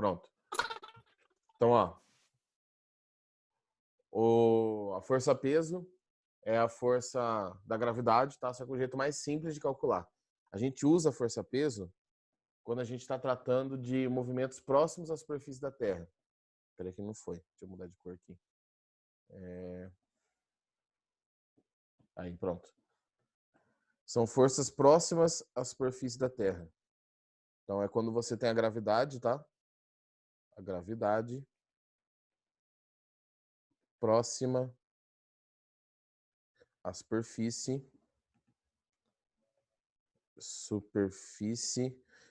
Pronto. Então, ó, a força-peso é a força da gravidade, tá? Só que o jeito mais simples de calcular. A gente usa a força-peso quando a gente está tratando de movimentos próximos à superfície da Terra. Peraí que não foi. Deixa eu mudar de cor aqui. Aí, pronto. São forças próximas à superfície da Terra. Então, é quando você tem a gravidade, tá? A gravidade próxima à superfície.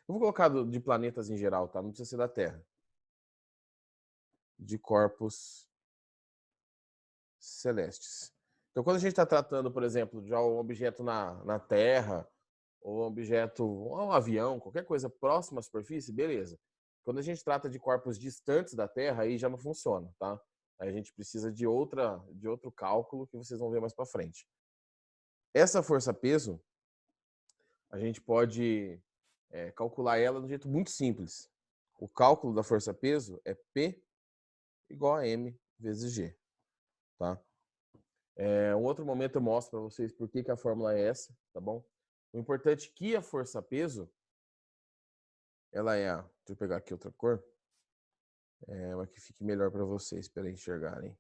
Eu vou colocar de planetas em geral, tá? Não precisa ser da Terra. De corpos celestes. Então, quando a gente está tratando, por exemplo, de um objeto na Terra, ou um objeto, ou um avião, qualquer coisa próxima à superfície, beleza. Quando a gente trata de corpos distantes da Terra, aí já não funciona, tá? Aí a gente precisa de outro cálculo que vocês vão ver mais para frente. Essa força-peso, a gente pode calcular ela de um jeito muito simples. O cálculo da força-peso é P igual a M vezes G, tá? Um outro momento eu mostro para vocês por que a fórmula é essa, tá bom? O importante é que a força-peso, ela é deixa eu pegar aqui outra cor, uma que fique melhor para vocês, para enxergarem.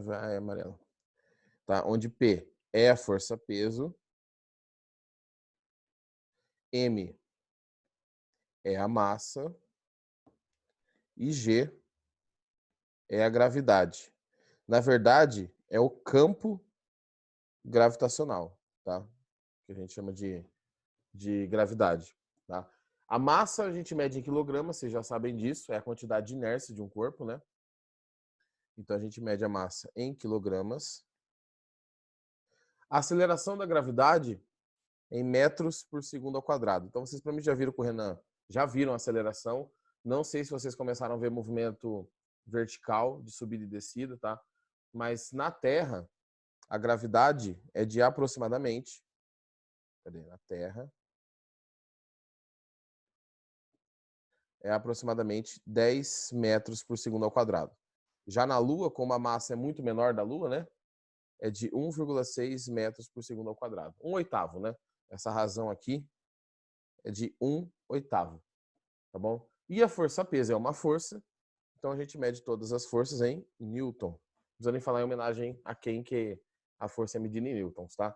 Vai amarelo. Tá? Onde P é a força-peso, M é a massa e G é a gravidade. Na verdade, é o campo gravitacional, tá? Que a gente chama de gravidade, tá? A massa a gente mede em quilogramas, vocês já sabem disso, é a quantidade de inércia de um corpo, né? Então a gente mede a massa em quilogramas. A aceleração da gravidade em metros por segundo ao quadrado. Então vocês provavelmente já viram com o Renan, já viram a aceleração. Não sei se vocês começaram a ver movimento vertical de subida e descida, tá? Mas na Terra, a gravidade é de aproximadamente, na Terra, é aproximadamente 10 metros por segundo ao quadrado. Já na Lua, como a massa é muito menor da Lua, né? É de 1,6 metros por segundo ao quadrado. 1/8, né? Essa razão aqui é de 1/8, tá bom? E a força-peso é uma força, então a gente mede todas as forças em Newton. Não precisa nem falar em homenagem a quem que a força é medida em newtons, tá?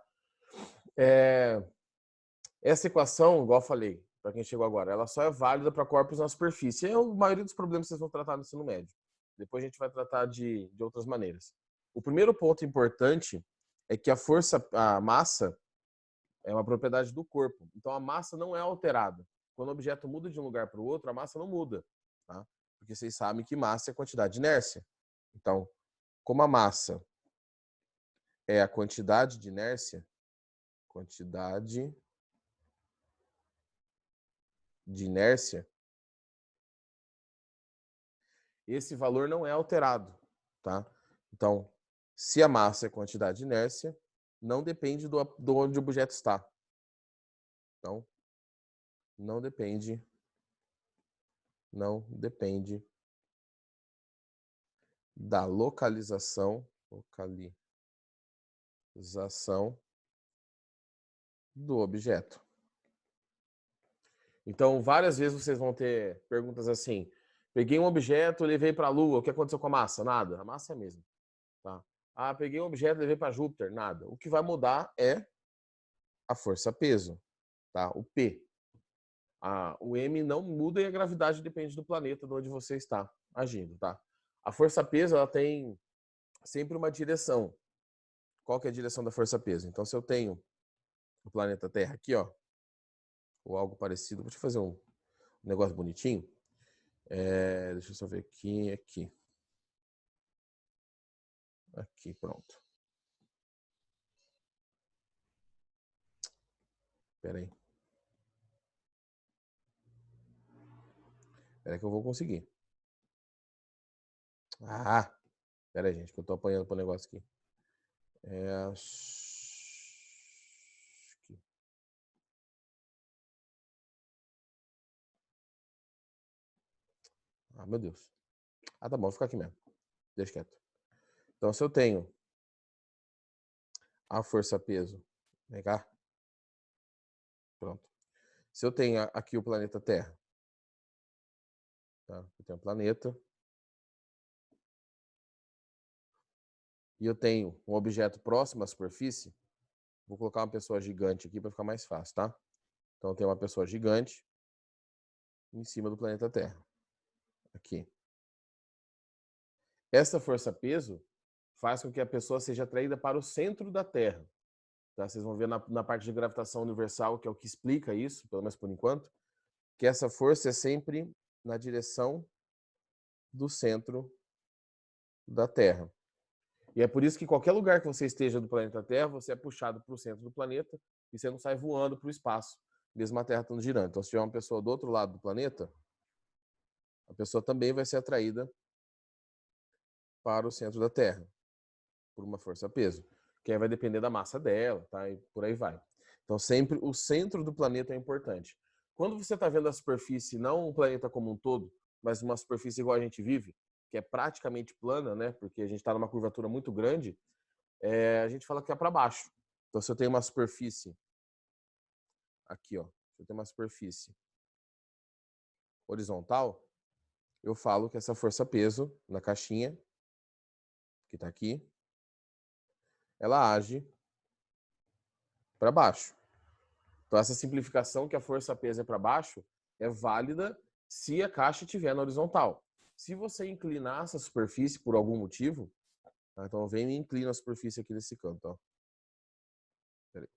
Essa equação, igual eu falei, para quem chegou agora, ela só é válida para corpos na superfície. É a maioria dos problemas que vocês vão tratar no ensino médio. Depois a gente vai tratar de outras maneiras. O primeiro ponto importante é que a massa é uma propriedade do corpo. Então a massa não é alterada. Quando o objeto muda de um lugar para o outro, a massa não muda, tá? Porque vocês sabem que massa é quantidade de inércia. Então, como a massa é a quantidade de inércia, esse valor não é alterado, tá? Então, se a massa é quantidade de inércia, não depende do onde o objeto está. Então, não depende da localização do objeto. Então, várias vezes vocês vão ter perguntas assim: peguei um objeto, levei para a Lua, o que aconteceu com a massa? Nada, a massa é a mesma. Tá? Peguei um objeto, levei para Júpiter, nada. O que vai mudar é a força-peso, tá? O P. O M não muda e a gravidade depende do planeta, de onde você está agindo, tá? A força-peso, ela tem sempre uma direção. Qual que é a direção da força-peso? Então, se eu tenho o planeta Terra aqui, ó, ou algo parecido, vou te fazer um negócio bonitinho. Deixa eu só ver aqui. Aqui, pronto. Espera aí. Espera que eu vou conseguir. Espera aí, gente, que eu tô apanhando pro negócio aqui. Ah, meu Deus. Ah, tá bom, vou ficar aqui mesmo. Deixa quieto. Então, se eu tenho a força-peso, vem cá. Pronto. Se eu tenho aqui o planeta Terra, tá? Eu tenho o planeta. E eu tenho um objeto próximo à superfície, vou colocar uma pessoa gigante aqui para ficar mais fácil, tá? Então, eu tenho uma pessoa gigante em cima do planeta Terra. Aqui. Essa força-peso faz com que a pessoa seja atraída para o centro da Terra. Tá? Vocês vão ver na parte de gravitação universal, que é o que explica isso, pelo menos por enquanto, que essa força é sempre na direção do centro da Terra. E é por isso que qualquer lugar que você esteja do planeta Terra, você é puxado para o centro do planeta e você não sai voando para o espaço, mesmo a Terra estando girando. Então, se tiver uma pessoa do outro lado do planeta, a pessoa também vai ser atraída para o centro da Terra, por uma força-peso, que aí vai depender da massa dela, tá? E por aí vai. Então, sempre o centro do planeta é importante. Quando você está vendo a superfície, não um planeta como um todo, mas uma superfície igual a gente vive, que é praticamente plana, né? Porque a gente está numa curvatura muito grande, a gente fala que é para baixo. Então, se eu tenho uma superfície aqui, ó, se eu tenho uma superfície horizontal, eu falo que essa força-peso na caixinha, que está aqui, ela age para baixo. Então, essa simplificação que a força-peso é para baixo é válida se a caixa estiver na horizontal. Se você inclinar essa superfície por algum motivo, tá? Então vem e inclina a superfície aqui nesse canto. Ó. Peraí.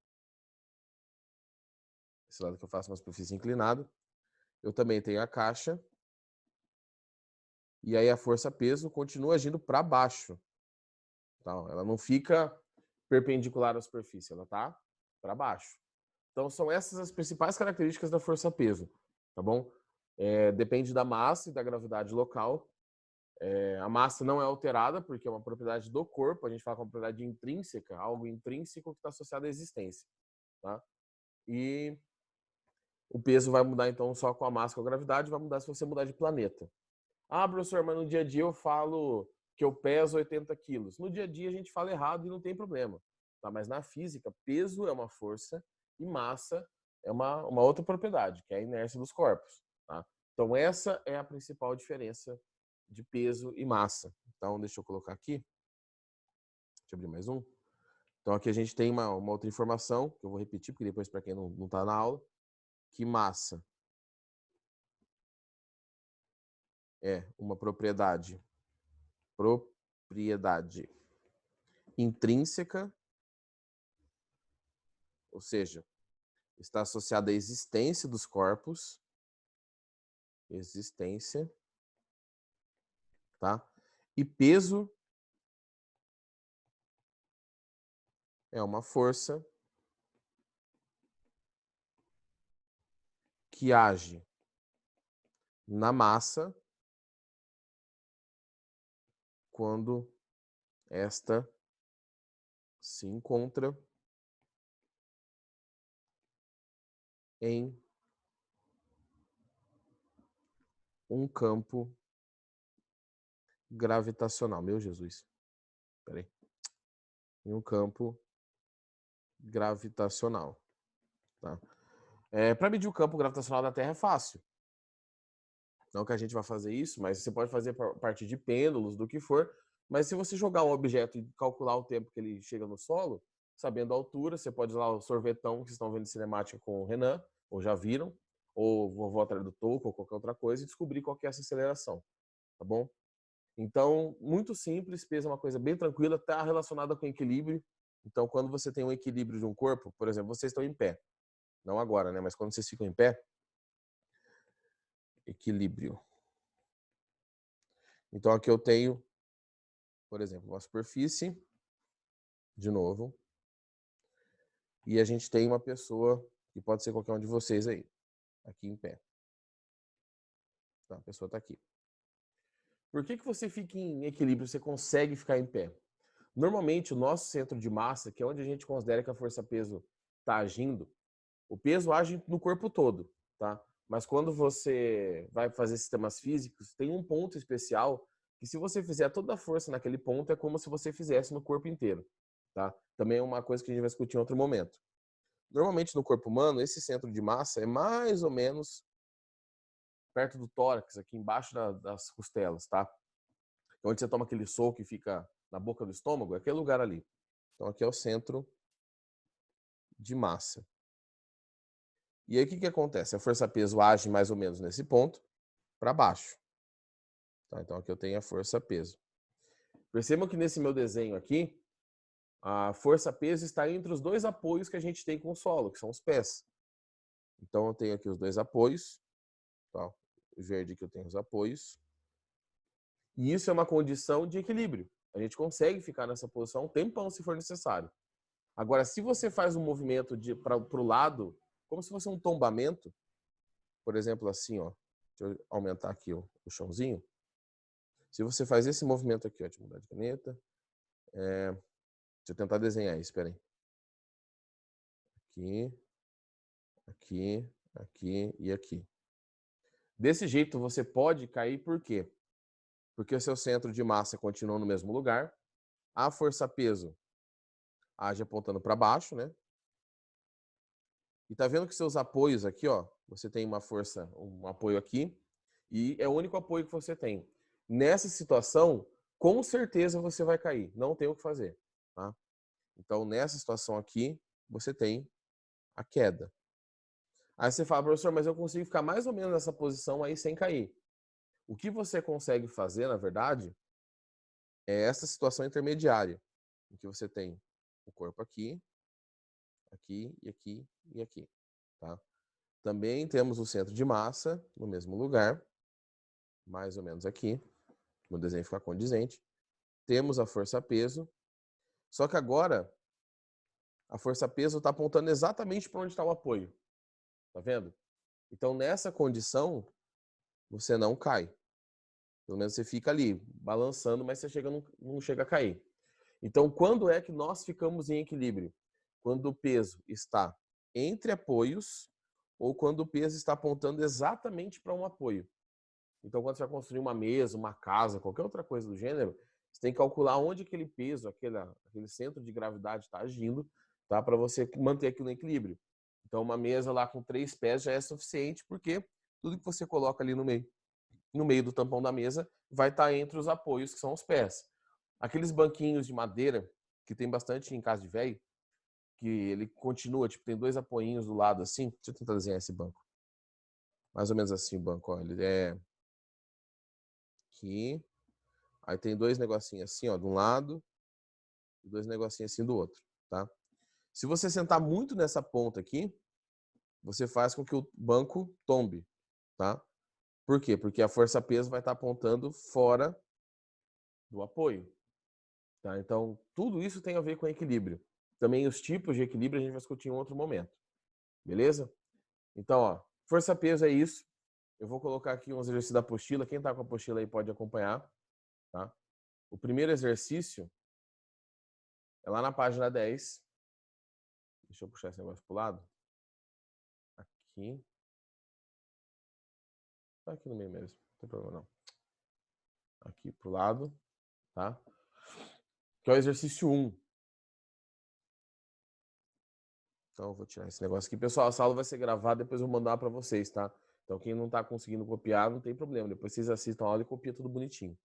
Esse lado que eu faço uma superfície inclinada. Eu também tenho a caixa. E aí a força-peso continua agindo para baixo. Tá? Ela não fica perpendicular à superfície, ela está para baixo. Então são essas as principais características da força-peso, tá bom? Depende da massa e da gravidade local. A massa não é alterada, porque é uma propriedade do corpo, a gente fala que é uma propriedade intrínseca, algo intrínseco que está associado à existência. Tá? E o peso vai mudar então só com a massa, com a gravidade, vai mudar se você mudar de planeta. Ah, professor, mas no dia a dia eu falo que eu peso 80 quilos. No dia a dia a gente fala errado e não tem problema. Tá? Mas na física, peso é uma força e massa é uma outra propriedade, que é a inércia dos corpos. Tá? Então essa é a principal diferença de peso e massa. Então deixa eu colocar aqui. Deixa eu abrir mais um. Então aqui a gente tem uma outra informação, que eu vou repetir, porque depois para quem não está na aula, que massa é uma propriedade intrínseca, ou seja, está associada à existência dos corpos, existência, tá? E peso é uma força que age na massa quando esta se encontra em um campo gravitacional. Meu Jesus. Peraí. Em um campo gravitacional. Tá? Para medir o campo gravitacional da Terra é fácil. Não que a gente vai fazer isso, mas você pode fazer a partir de pêndulos, do que for. Mas se você jogar um objeto e calcular o tempo que ele chega no solo, sabendo a altura, você pode ir lá o sorvetão que vocês estão vendo de cinemática com o Renan, ou já viram, ou vovó atrás do toco, ou qualquer outra coisa, e descobrir qual que é essa aceleração, tá bom? Então, muito simples, peso é uma coisa bem tranquila, está relacionada com equilíbrio. Então, quando você tem um equilíbrio de um corpo, por exemplo, vocês estão em pé, não agora, né? Mas quando vocês ficam em pé, equilíbrio. Então, aqui eu tenho, por exemplo, uma superfície, de novo, e a gente tem uma pessoa, que pode ser qualquer um de vocês aí, aqui em pé. Tá, a pessoa está aqui. Por que você fica em equilíbrio, você consegue ficar em pé? Normalmente, o nosso centro de massa, que é onde a gente considera que a força-peso está agindo, o peso age no corpo todo, tá? Mas quando você vai fazer sistemas físicos, tem um ponto especial que se você fizer toda a força naquele ponto, é como se você fizesse no corpo inteiro, tá? Também é uma coisa que a gente vai discutir em outro momento. Normalmente no corpo humano, esse centro de massa é mais ou menos perto do tórax, aqui embaixo das costelas, tá? Onde você toma aquele soco e fica na boca do estômago, é aquele lugar ali. Então aqui é o centro de massa. E aí o que acontece? A força-peso age mais ou menos nesse ponto para baixo. Tá? Então aqui eu tenho a força-peso. Percebam que nesse meu desenho aqui, a força-peso está entre os dois apoios que a gente tem com o solo, que são os pés. Então eu tenho aqui os dois apoios. Tá? O verde aqui eu tenho os apoios. E isso é uma condição de equilíbrio. A gente consegue ficar nessa posição um tempão se for necessário. Agora, se você faz um movimento para o lado, como se fosse um tombamento, por exemplo, assim, ó, deixa eu aumentar aqui o chãozinho. Se você faz esse movimento aqui, ó, deixa eu mudar de caneta. Deixa eu tentar desenhar isso, espera aí. Aqui, aqui, aqui e aqui. Desse jeito você pode cair, por quê? Porque o seu centro de massa continua no mesmo lugar, a força-peso age apontando para baixo, né? E tá vendo que seus apoios aqui, ó, você tem uma força, um apoio aqui, e é o único apoio que você tem. Nessa situação, com certeza você vai cair, não tem o que fazer, tá? Então, nessa situação aqui, você tem a queda. Aí você fala, professor, mas eu consigo ficar mais ou menos nessa posição aí sem cair. O que você consegue fazer, na verdade, é essa situação intermediária, em que você tem o corpo aqui, aqui e aqui e aqui, tá? Também temos o centro de massa no mesmo lugar, mais ou menos aqui, no desenho ficar condizente. Temos a força-peso, só que agora a força-peso está apontando exatamente para onde está o apoio, tá vendo? Então, nessa condição, você não cai. Pelo menos você fica ali, balançando, mas você não chega a cair. Então, quando é que nós ficamos em equilíbrio? Quando o peso está entre apoios ou quando o peso está apontando exatamente para um apoio. Então, quando você vai construir uma mesa, uma casa, qualquer outra coisa do gênero, você tem que calcular onde aquele peso, aquele centro de gravidade está agindo, tá? Para você manter aquilo no equilíbrio. Então, uma mesa lá com 3 pés já é suficiente, porque tudo que você coloca ali no meio do tampão da mesa vai estar entre os apoios, que são os pés. Aqueles banquinhos de madeira, que tem bastante em casa de velho, que ele continua, tipo, tem 2 apoiinhos do lado assim. Deixa eu tentar desenhar esse banco. Mais ou menos assim o banco, ó. Ele é aqui. Aí tem 2 negocinhos assim, ó, de um lado, e 2 negocinhos assim do outro, tá? Se você sentar muito nessa ponta aqui, você faz com que o banco tombe, tá? Por quê? Porque a força-peso vai estar apontando fora do apoio, tá? Então, tudo isso tem a ver com equilíbrio. Também os tipos de equilíbrio a gente vai discutir em outro momento, beleza? Então, ó, força-peso é isso. Eu vou colocar aqui uns exercícios da apostila. Quem tá com a apostila aí pode acompanhar, tá? O primeiro exercício é lá na página 10. Deixa eu puxar esse negócio pro lado. Aqui. Tá aqui no meio mesmo. Não tem problema não. Aqui pro lado, tá? Que é o exercício 1. Então eu vou tirar esse negócio aqui. Pessoal, a sala vai ser gravada, depois eu vou mandar para vocês, tá? Então quem não tá conseguindo copiar, não tem problema. Depois vocês assistam a aula e copia tudo bonitinho.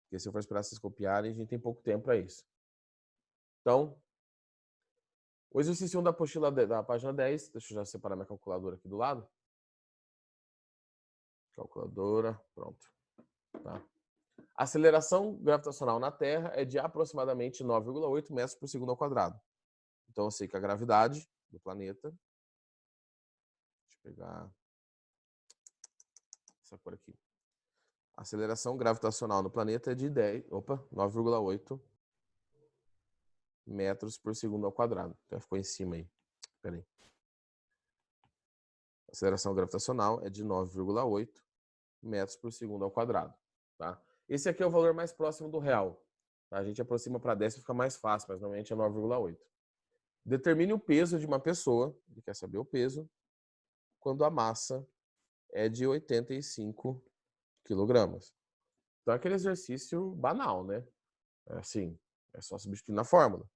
Porque se eu for esperar vocês copiarem, a gente tem pouco tempo para isso. Então, o exercício 1 da apostila da página 10. Deixa eu já separar minha calculadora aqui do lado. Calculadora, pronto. Tá. A aceleração gravitacional na Terra é de aproximadamente 9,8 metros por segundo ao quadrado. Então eu sei que a gravidade do planeta, deixa eu pegar essa cor aqui. A aceleração gravitacional no planeta é de 9,8 metros por segundo ao quadrado. Já ficou em cima aí. Espera aí. A aceleração gravitacional é de 9,8 metros por segundo ao quadrado. Tá? Esse aqui é o valor mais próximo do real. Tá? A gente aproxima para 10 e fica mais fácil, mas normalmente é 9,8. Determine o peso de uma pessoa, ele quer saber o peso, quando a massa é de 85 quilogramas. Então, é aquele exercício banal, né? É assim, é só substituir na fórmula.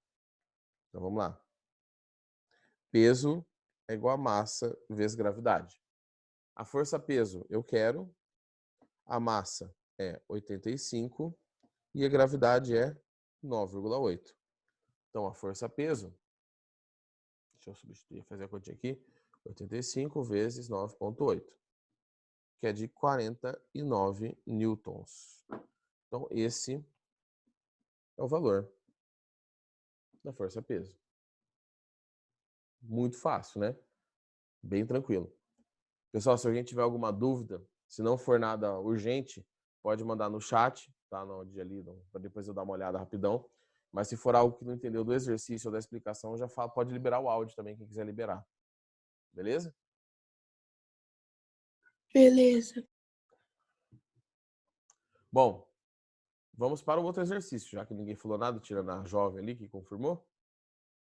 Então, vamos lá. Peso é igual a massa vezes gravidade. A força-peso eu quero, a massa é 85 e a gravidade é 9,8. Então, a força-peso, deixa eu substituir, fazer a continha aqui, 85 vezes 9,8, que é de 49 newtons. Então, esse é o valor da força-peso. Muito fácil, né? Bem tranquilo. Pessoal, se alguém tiver alguma dúvida, se não for nada urgente, pode mandar no chat, tá? No dia ali, para depois eu dar uma olhada rapidão. Mas se for algo que não entendeu do exercício ou da explicação, já fala, pode liberar o áudio também, quem quiser liberar. Beleza? Beleza. Bom, vamos para o outro exercício, já que ninguém falou nada, tirando a jovem ali que confirmou.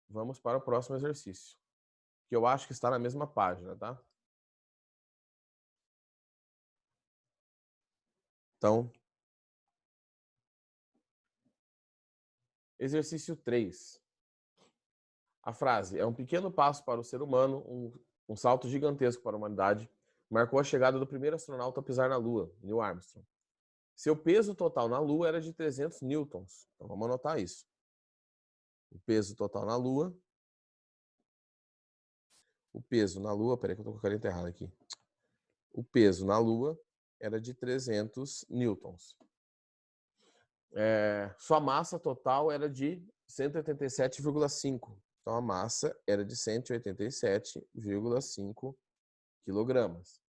Vamos para o próximo exercício, que eu acho que está na mesma página, tá? Então, exercício 3. A frase é um pequeno passo para o ser humano, um salto gigantesco para a humanidade, marcou a chegada do primeiro astronauta a pisar na Lua, Neil Armstrong. Seu peso total na Lua era de 300 newtons. Então vamos anotar isso. O peso total na Lua. O peso na Lua, peraí que eu tô com a caneta errada aqui. O peso na Lua era de 300 newtons. Sua massa total era de 187,5. Então a massa era de 187,5 quilogramas.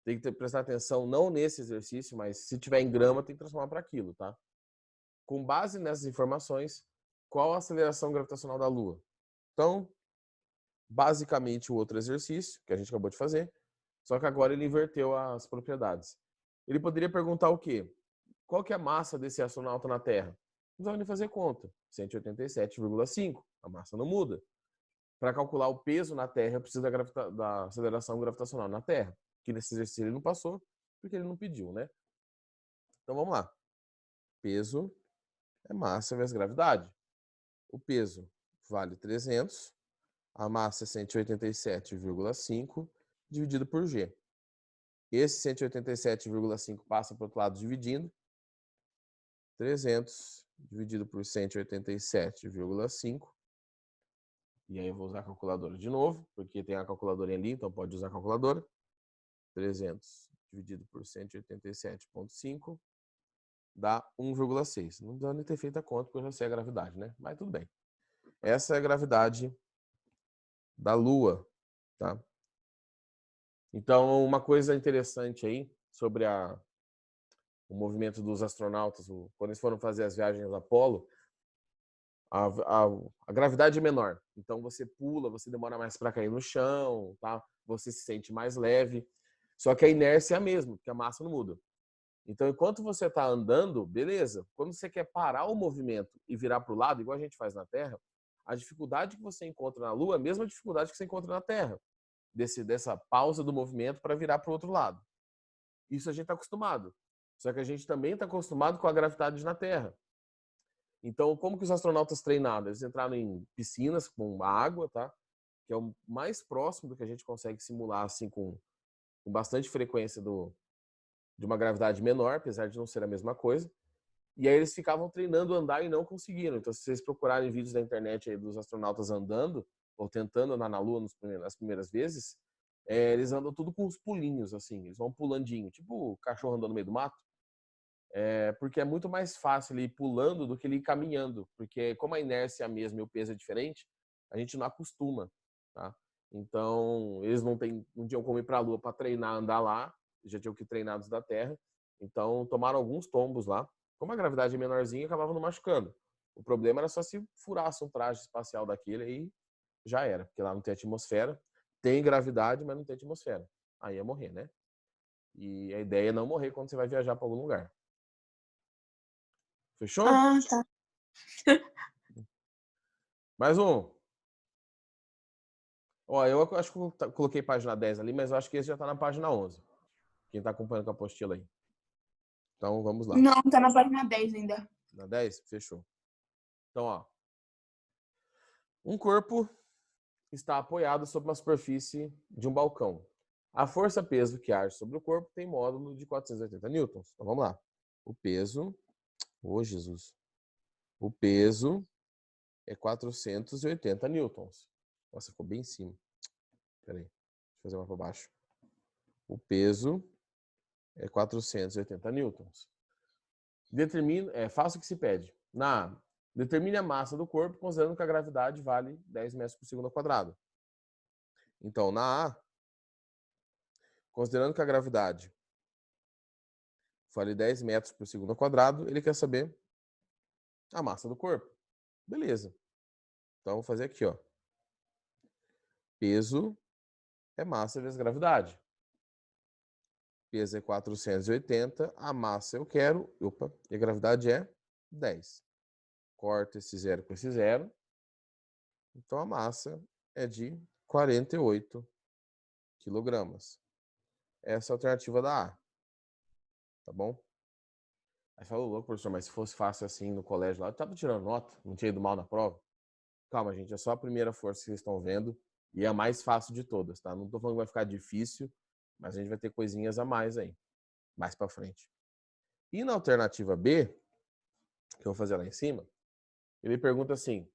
Tem que prestar atenção não nesse exercício, mas se tiver em grama, tem que transformar para quilo, tá? Com base nessas informações, qual a aceleração gravitacional da Lua? Então, basicamente o outro exercício que a gente acabou de fazer, só que agora ele inverteu as propriedades. Ele poderia perguntar o quê? Qual que é a massa desse astronauta na Terra? Não vai nem fazer conta. 187,5. A massa não muda. Para calcular o peso na Terra, eu preciso da aceleração gravitacional na Terra, que nesse exercício ele não passou, porque ele não pediu, né? Então vamos lá. Peso é massa vezes gravidade. O peso vale 300, a massa é 187,5 dividido por G. Esse 187,5 passa para o outro lado dividindo. 300 dividido por 187,5. E aí eu vou usar a calculadora de novo, porque tem a calculadora ali, então pode usar a calculadora. 300 dividido por 187,5 dá 1,6. Não dá nem ter feito a conta, porque eu já sei a gravidade, né? Mas tudo bem. Essa é a gravidade da Lua, tá? Então, uma coisa interessante aí sobre o movimento dos astronautas, quando eles foram fazer as viagens Apollo, a gravidade é menor. Então, você pula, você demora mais para cair no chão, tá? Você se sente mais leve. Só que a inércia é a mesma, porque a massa não muda. Então, enquanto você está andando, beleza. Quando você quer parar o movimento e virar para o lado, igual a gente faz na Terra, a dificuldade que você encontra na Lua é a mesma dificuldade que você encontra na Terra. Dessa pausa do movimento para virar para o outro lado. Isso a gente está acostumado. Só que a gente também está acostumado com a gravidade na Terra. Então, como que os astronautas treinaram? Eles entraram em piscinas com água, tá? Que é o mais próximo do que a gente consegue simular assim com bastante frequência de uma gravidade menor, apesar de não ser a mesma coisa. E aí eles ficavam treinando andar e não conseguiram. Então, se vocês procurarem vídeos da internet aí dos astronautas andando, ou tentando andar na Lua nas primeiras vezes, eles andam tudo com uns pulinhos, assim. Eles vão pulandinho, tipo o cachorro andando no meio do mato. Porque é muito mais fácil ele ir pulando do que ele ir caminhando. Porque como a inércia é a mesma e o peso é diferente, a gente não acostuma, tá? Então, eles não tinham como ir para a Lua para treinar, andar lá. Já tinham que treinar dos da Terra. Então, tomaram alguns tombos lá. Como a gravidade é menorzinha, acabavam não machucando. O problema era só se furasse um traje espacial daquele, aí já era. Porque lá não tem atmosfera. Tem gravidade, mas não tem atmosfera. Aí ia morrer, né? E a ideia é não morrer quando você vai viajar para algum lugar. Fechou? Ah, tá. Mais um. Ó, eu acho que eu coloquei página 10 ali, mas eu acho que esse já tá na página 11. Quem tá acompanhando com a apostila aí. Então, vamos lá. Não, tá na página 10 ainda. Na 10? Fechou. Então, ó. Um corpo está apoiado sobre uma superfície de um balcão. A força-peso que age sobre o corpo tem módulo de 480 newtons. Então, vamos lá. O peso... Ô, Jesus. O peso é 480 newtons. Nossa, ficou bem em cima. Peraí. Deixa eu fazer mais para baixo. O peso é 480 newtons. Faça o que se pede. Determine a massa do corpo, considerando que a gravidade vale 10 metros por segundo ao quadrado. Então, na A, considerando que a gravidade vale 10 metros por segundo ao quadrado, ele quer saber a massa do corpo. Beleza. Então, vou fazer aqui, ó. Peso é massa vezes gravidade. Peso é 480, a massa eu quero, e a gravidade é 10. Corta esse zero com esse zero. Então, a massa é de 48 quilogramas. Essa é a alternativa da A. Tá bom? Aí falou, louco, professor, mas se fosse fácil assim no colégio lá, eu tava tirando nota, não tinha ido mal na prova. Calma, gente, é só a primeira força que vocês estão vendo e é a mais fácil de todas, tá? Não tô falando que vai ficar difícil, mas a gente vai ter coisinhas a mais aí, mais pra frente. E na alternativa B, que eu vou fazer lá em cima, ele pergunta assim,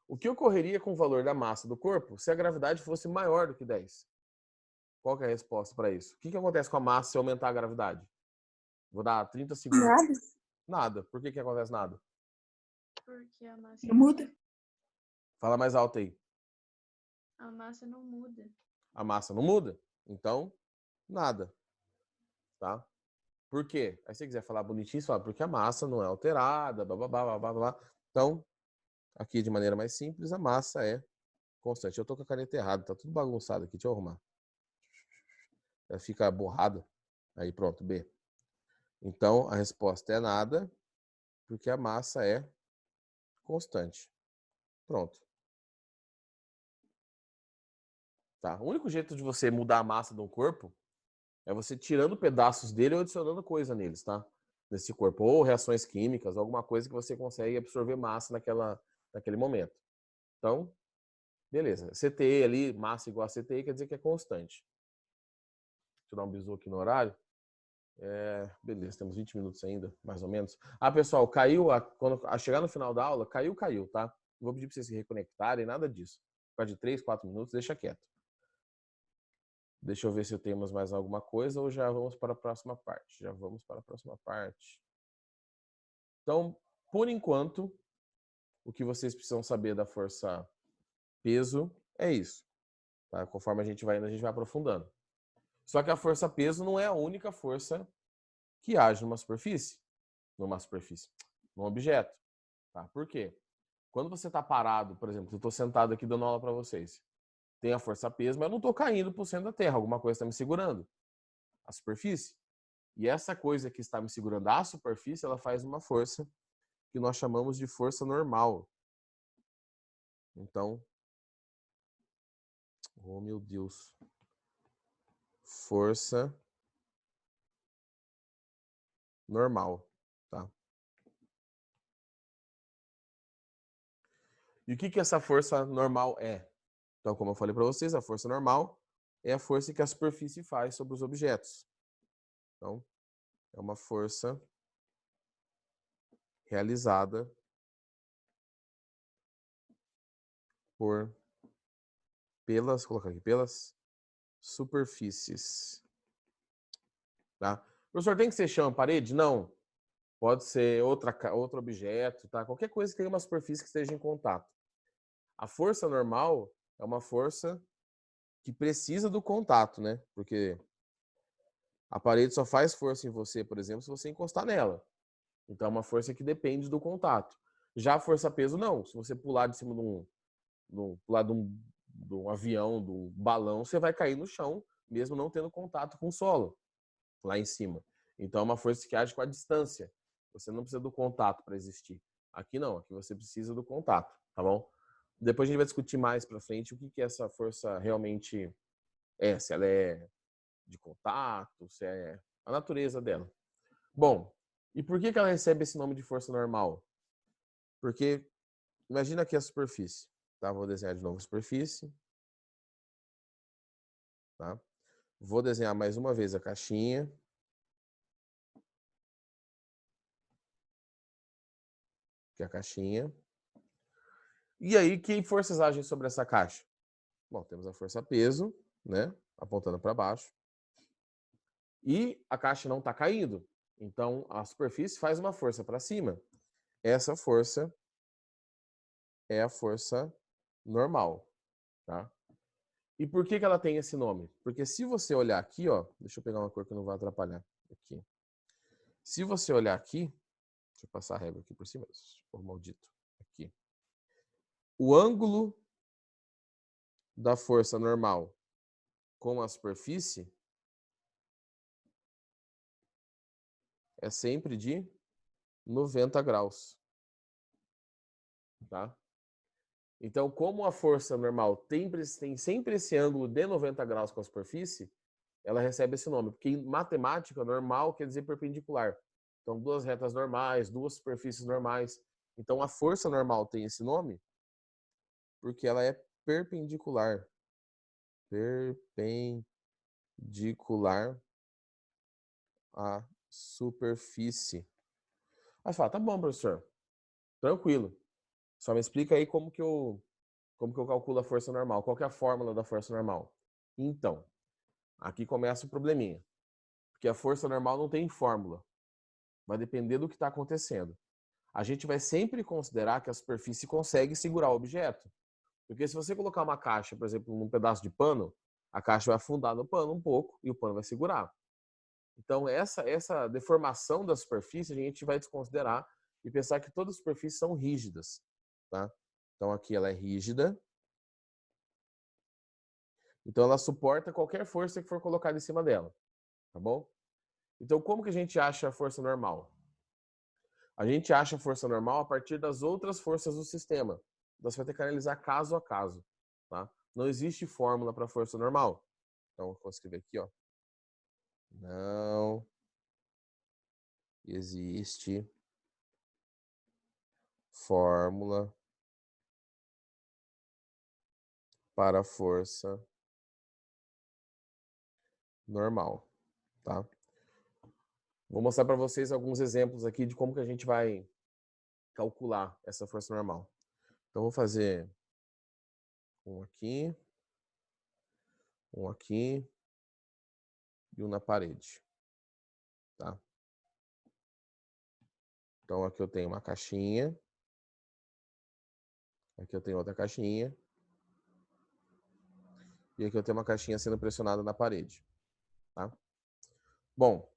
o que ocorreria com o valor da massa do corpo se a gravidade fosse maior do que 10? Qual que é a resposta para isso? O que acontece com a massa se aumentar a gravidade? Vou dar 30 segundos. Nada. Nada. Por que acontece nada? Porque a massa Não muda. Fala mais alto aí. A massa não muda. A massa não muda? Então, nada. Tá? Por quê? Aí se você quiser falar bonitinho, você fala porque a massa não é alterada, blá, blá, blá, blá, blá. Então, aqui de maneira mais simples, a massa é constante. Eu tô com a caneta errada, tá tudo bagunçado aqui, deixa eu arrumar. Ela fica borrada. Aí pronto, B. Então, a resposta é nada, porque a massa é constante. Pronto. Tá? O único jeito de você mudar a massa de um corpo é você tirando pedaços dele ou adicionando coisa neles, tá? Nesse corpo. Ou reações químicas, alguma coisa que você consegue absorver massa naquele momento. Então, beleza. CTE ali, massa igual a CTE, quer dizer que é constante. Deixa eu dar um bisu aqui no horário. Beleza, temos 20 minutos ainda, mais ou menos. Pessoal, caiu, quando chegar no final da aula, caiu, tá? Não vou pedir para vocês se reconectarem, nada disso. Por causa de 3, 4 minutos, deixa quieto. Deixa eu ver se temos mais alguma coisa ou já vamos para a próxima parte. Já vamos para a próxima parte. Então, por enquanto, o que vocês precisam saber da força peso é isso. Tá? Conforme a gente vai indo, a gente vai aprofundando. Só que a força peso não é a única força que age num objeto. Tá? Por quê? Quando você está parado, por exemplo, eu estou sentado aqui dando aula para vocês, tem a força peso, mas eu não estou caindo para o centro da Terra, alguma coisa está me segurando. A superfície. E essa coisa que está me segurando a superfície, ela faz uma força que nós chamamos de força normal. Então, oh meu Deus, força normal, tá? E o que essa força normal é? Então, como eu falei para vocês, a força normal é a força que a superfície faz sobre os objetos. Então, é uma força realizada pelas superfícies. Tá? Professor, tem que ser chão e parede? Não. Pode ser outro objeto, tá? Qualquer coisa que tenha uma superfície que esteja em contato. A força normal é uma força que precisa do contato, né? Porque a parede só faz força em você, por exemplo, se você encostar nela. Então é uma força que depende do contato. Já a força-peso, não. Se você pular de cima de um avião, de um balão, você vai cair no chão, mesmo não tendo contato com o solo, lá em cima. Então é uma força que age com a distância. Você não precisa do contato para existir. Aqui não, aqui você precisa do contato, tá bom? Depois a gente vai discutir mais para frente o que essa força realmente é, se ela é de contato, se é a natureza dela. Bom, e por que ela recebe esse nome de força normal? Porque, imagina aqui a superfície. Tá? Vou desenhar de novo a superfície. Tá? Vou desenhar mais uma vez a caixinha. Que é a caixinha. E aí, que forças agem sobre essa caixa? Bom, temos a força peso, né? Apontando para baixo. E a caixa não está caindo. Então, a superfície faz uma força para cima. Essa força é a força normal, tá? E por que ela tem esse nome? Porque se você olhar aqui, ó, deixa eu pegar uma cor que não vai atrapalhar aqui. Se você olhar aqui, deixa eu passar a régua aqui por cima, por maldito, aqui. O ângulo da força normal com a superfície é sempre de 90 graus, tá? Então, como a força normal tem sempre esse ângulo de 90 graus com a superfície, ela recebe esse nome, porque em matemática, normal quer dizer perpendicular. Então, duas retas normais, duas superfícies normais. Então, a força normal tem esse nome porque ela é perpendicular. Perpendicular à superfície. Aí você fala, tá bom, professor. Tranquilo. Só me explica aí como que eu calculo a força normal. Qual que é a fórmula da força normal? Então, aqui começa o probleminha. Porque a força normal não tem fórmula. Vai depender do que está acontecendo. A gente vai sempre considerar que a superfície consegue segurar o objeto. Porque se você colocar uma caixa, por exemplo, num pedaço de pano, a caixa vai afundar no pano um pouco e o pano vai segurar. Então, essa deformação da superfície a gente vai desconsiderar e pensar que todas as superfícies são rígidas. Tá? Então, aqui ela é rígida. Então, ela suporta qualquer força que for colocada em cima dela. Tá bom? Então, como que a gente acha a força normal? A gente acha a força normal a partir das outras forças do sistema. Então, você vai ter que analisar caso a caso. Tá? Não existe fórmula para força normal. Então, vou escrever aqui, ó. Não existe fórmula para força normal, tá? Vou mostrar para vocês alguns exemplos aqui de como que a gente vai calcular essa força normal. Então, vou fazer um aqui e um na parede, tá? Então, aqui eu tenho uma caixinha, aqui eu tenho outra caixinha, e aqui eu tenho uma caixinha sendo pressionada na parede, tá? Bom,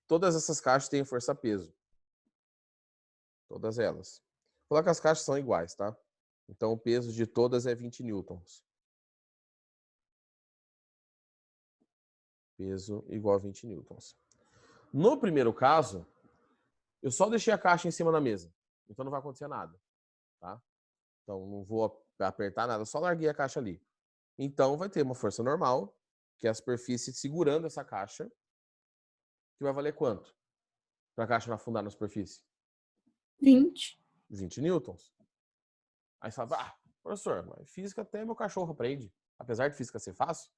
todas essas caixas têm força-peso. Todas elas. Vou falar que as caixas são iguais, tá? Então, o peso de todas é 20 newtons. Peso igual a 20 newtons. No primeiro caso, eu só deixei a caixa em cima da mesa. Então, não vai acontecer nada, tá? Então, não vou apertar nada, só larguei a caixa ali. Então, vai ter uma força normal, que é a superfície segurando essa caixa, que vai valer quanto? Para a caixa não afundar na superfície? 20. 20 newtons. Aí você fala, professor, mas física até meu cachorro aprende. Apesar de física ser fácil,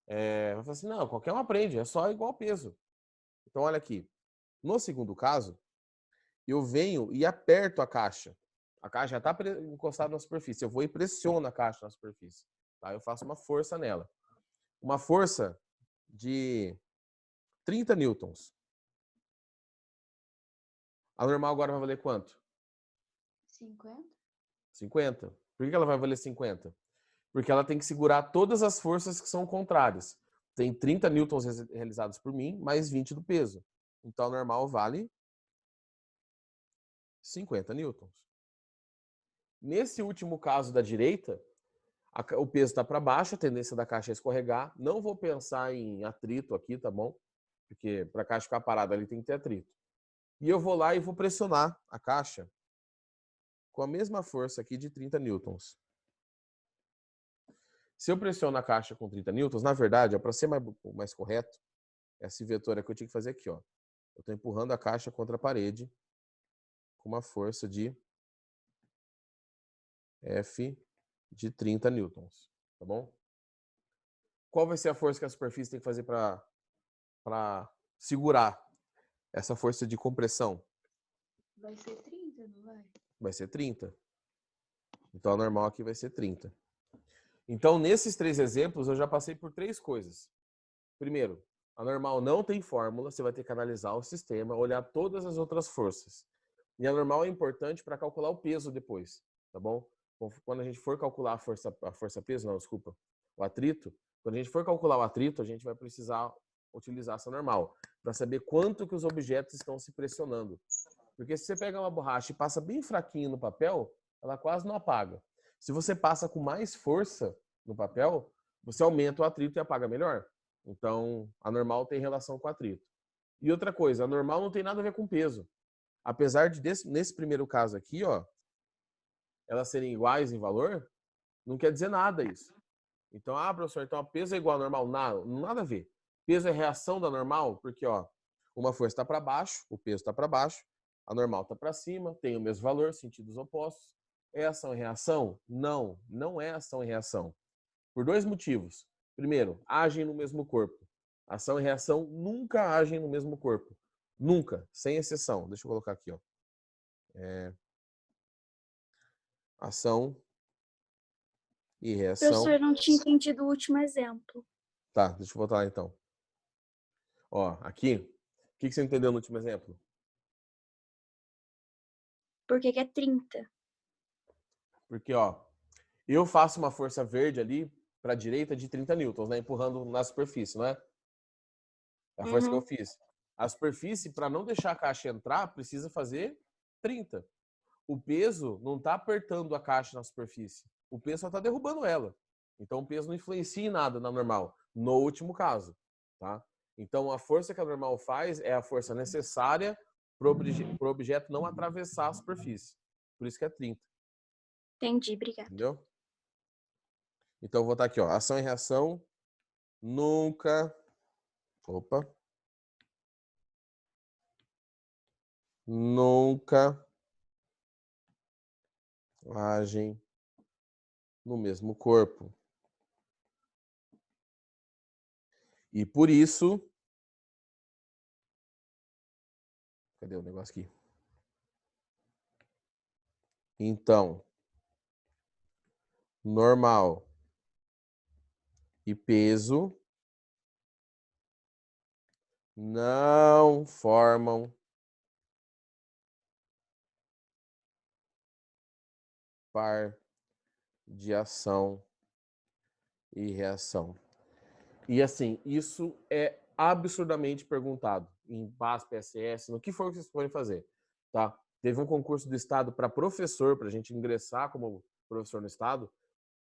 vai falar assim, não, qualquer um aprende, é só igual peso. Então, olha aqui. No segundo caso, eu venho e aperto a caixa. A caixa já está encostada na superfície. Eu vou e pressiono a caixa na superfície. Tá? Eu faço uma força nela. Uma força de 30 newtons. A normal agora vai valer quanto? 50? 50. Por que ela vai valer 50? Porque ela tem que segurar todas as forças que são contrárias. Tem 30 newtons realizados por mim, mais 20 do peso. Então, a normal vale 50 newtons. Nesse último caso da direita, o peso está para baixo, a tendência da caixa é escorregar. Não vou pensar em atrito aqui, tá bom? Porque para a caixa ficar parada ali tem que ter atrito. E eu vou lá e vou pressionar a caixa com a mesma força aqui de 30 newtons. Se eu pressiono a caixa com 30 newtons, na verdade, para ser mais correto, esse vetor é que eu tinha que fazer aqui, ó. Eu estou empurrando a caixa contra a parede com uma força de F de 30 newtons, tá bom? Qual vai ser a força que a superfície tem que fazer para segurar essa força de compressão? Vai ser 30, não vai? Vai ser 30. Então, a normal aqui vai ser 30. Então, nesses 3 exemplos, eu já passei por 3 coisas. Primeiro, a normal não tem fórmula, você vai ter que analisar o sistema, olhar todas as outras forças. E a normal é importante para calcular o peso depois, tá bom? Quando a gente for calcular a força-peso, não, desculpa, o atrito, quando a gente for calcular o atrito, a gente vai precisar utilizar essa normal, para saber quanto que os objetos estão se pressionando. Porque se você pega uma borracha e passa bem fraquinho no papel, ela quase não apaga. Se você passa com mais força no papel, você aumenta o atrito e apaga melhor. Então, a normal tem relação com o atrito. E outra coisa, a normal não tem nada a ver com peso. Apesar de, nesse primeiro caso aqui, ó, elas serem iguais em valor, não quer dizer nada isso. Então, professor, então peso é igual ao normal? Nada a ver. Peso é reação da normal, porque ó, uma força está para baixo, o peso está para baixo, a normal está para cima, tem o mesmo valor, sentidos opostos. É ação e reação? Não, não é ação e reação. Por 2 motivos. Primeiro, agem no mesmo corpo. Ação e reação nunca agem no mesmo corpo. Nunca, sem exceção. Deixa eu colocar aqui, ó. Ação e reação. Professor, eu não tinha entendido o último exemplo. Tá, deixa eu voltar lá então. Ó, aqui, o que você entendeu no último exemplo? Por que que é 30? Porque, ó, eu faço uma força verde ali para a direita de 30 newtons, né? Empurrando na superfície, não é? É a força que eu fiz. A superfície, para não deixar a caixa entrar, precisa fazer 30. O peso não está apertando a caixa na superfície. O peso só está derrubando ela. Então, o peso não influencia em nada na normal, no último caso, tá? Então, a força que a normal faz é a força necessária para o objeto não atravessar a superfície. Por isso que é 30. Entendi, obrigada. Entendeu? Então, eu vou botar aqui, ó. Ação e reação nunca... Opa. Nunca agem no mesmo corpo. E por isso... Cadê o negócio aqui? Então, normal e peso não formam par de ação e reação. E assim, isso é absurdamente perguntado em PAS, PSS, no que for que vocês forem fazer, tá? Teve um concurso do Estado para professor, para a gente ingressar como professor no Estado,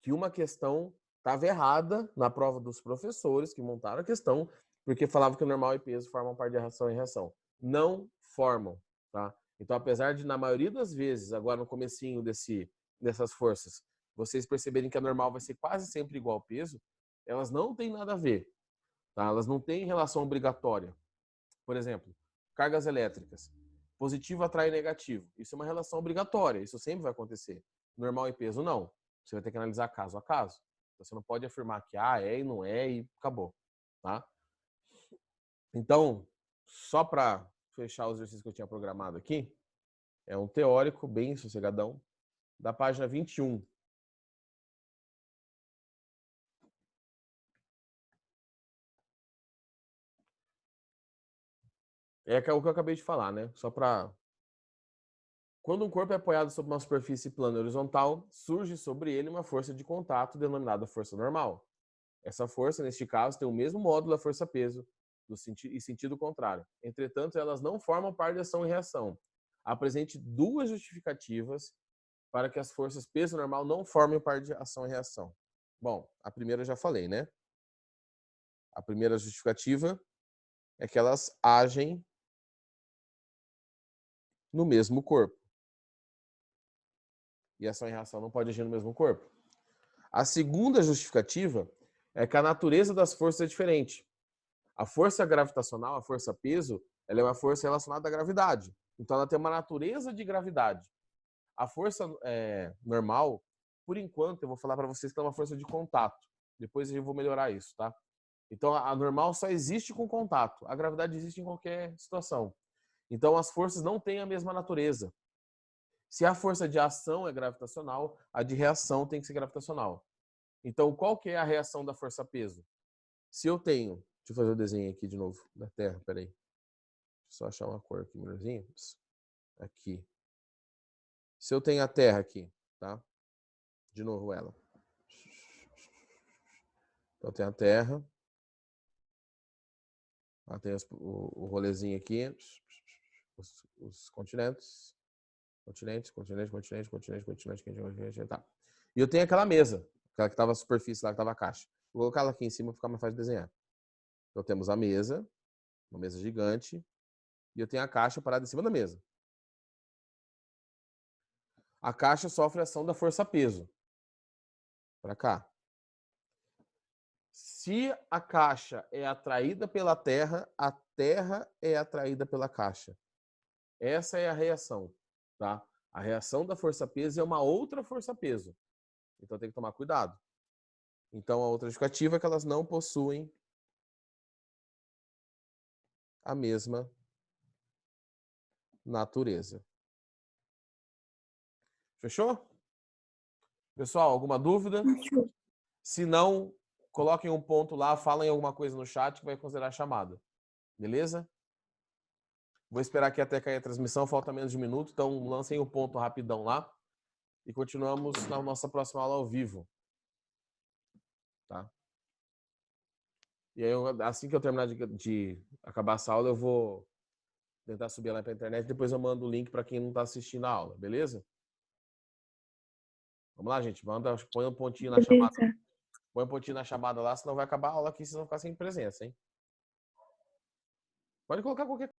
que uma questão estava errada na prova dos professores que montaram a questão, porque falava que o normal e peso formam par de ação e reação. Não formam, tá? Então, apesar de, na maioria das vezes, agora no comecinho dessas forças, vocês perceberem que a normal vai ser quase sempre igual ao peso, elas não têm nada a ver, tá? Elas não têm relação obrigatória. Por exemplo, cargas elétricas. Positivo atrai negativo. Isso é uma relação obrigatória, isso sempre vai acontecer. Normal e peso, não. Você vai ter que analisar caso a caso. Você não pode afirmar que é e não é e acabou, tá? Então, só para fechar os exercícios que eu tinha programado aqui, é um teórico bem sossegadão, da página 21. É o que eu acabei de falar, né? Só para... Quando um corpo é apoiado sobre uma superfície plana horizontal, surge sobre ele uma força de contato denominada força normal. Essa força, neste caso, tem o mesmo módulo da força-peso e sentido contrário. Entretanto, elas não formam par de ação e reação. Apresente 2 justificativas para que as forças peso normal não formem par de ação e reação. Bom, a primeira eu já falei, né? A primeira justificativa é que elas agem no mesmo corpo. E ação e reação não pode agir no mesmo corpo. A segunda justificativa é que a natureza das forças é diferente. A força gravitacional, a força peso, ela é uma força relacionada à gravidade. Então, ela tem uma natureza de gravidade. A força normal, por enquanto, eu vou falar para vocês que é uma força de contato. Depois eu vou melhorar isso, tá? Então, a normal só existe com contato. A gravidade existe em qualquer situação. Então, as forças não têm a mesma natureza. Se a força de ação é gravitacional, a de reação tem que ser gravitacional. Então, qual que é a reação da força peso? Se eu tenho... Deixa eu fazer o desenho aqui de novo da Terra, peraí. Deixa eu só achar uma cor aqui melhorzinho. Aqui. Se eu tenho a Terra aqui, tá? De novo ela. Então, eu tenho a Terra. Ela tem o rolezinho aqui. Os continentes. Continente, tá. E eu tenho aquela mesa, aquela que estava a superfície lá, que estava a caixa. Vou colocar ela aqui em cima para ficar mais fácil de desenhar. Então temos a mesa, uma mesa gigante, e eu tenho a caixa parada em cima da mesa. A caixa sofre a ação da força-peso. Para cá. Se a caixa é atraída pela Terra, a Terra é atraída pela caixa. Essa é a reação, tá? A reação da força-peso é uma outra força-peso. Então tem que tomar cuidado. Então a outra justificativa é que elas não possuem a mesma natureza. Fechou? Pessoal, alguma dúvida? Se não, coloquem um ponto lá, falem alguma coisa no chat que vai considerar chamada. Beleza? Vou esperar aqui até cair a transmissão, falta menos de um minuto, então lancem o ponto rapidão lá e continuamos na nossa próxima aula ao vivo. Tá? E aí, assim que eu terminar de acabar essa aula, eu vou tentar subir lá para a internet, depois eu mando o link para quem não está assistindo a aula, beleza? Vamos lá, gente, põe um pontinho na chamada. Põe um pontinho na chamada lá, senão vai acabar a aula aqui, vocês vão ficar sem presença, hein? Pode colocar qualquer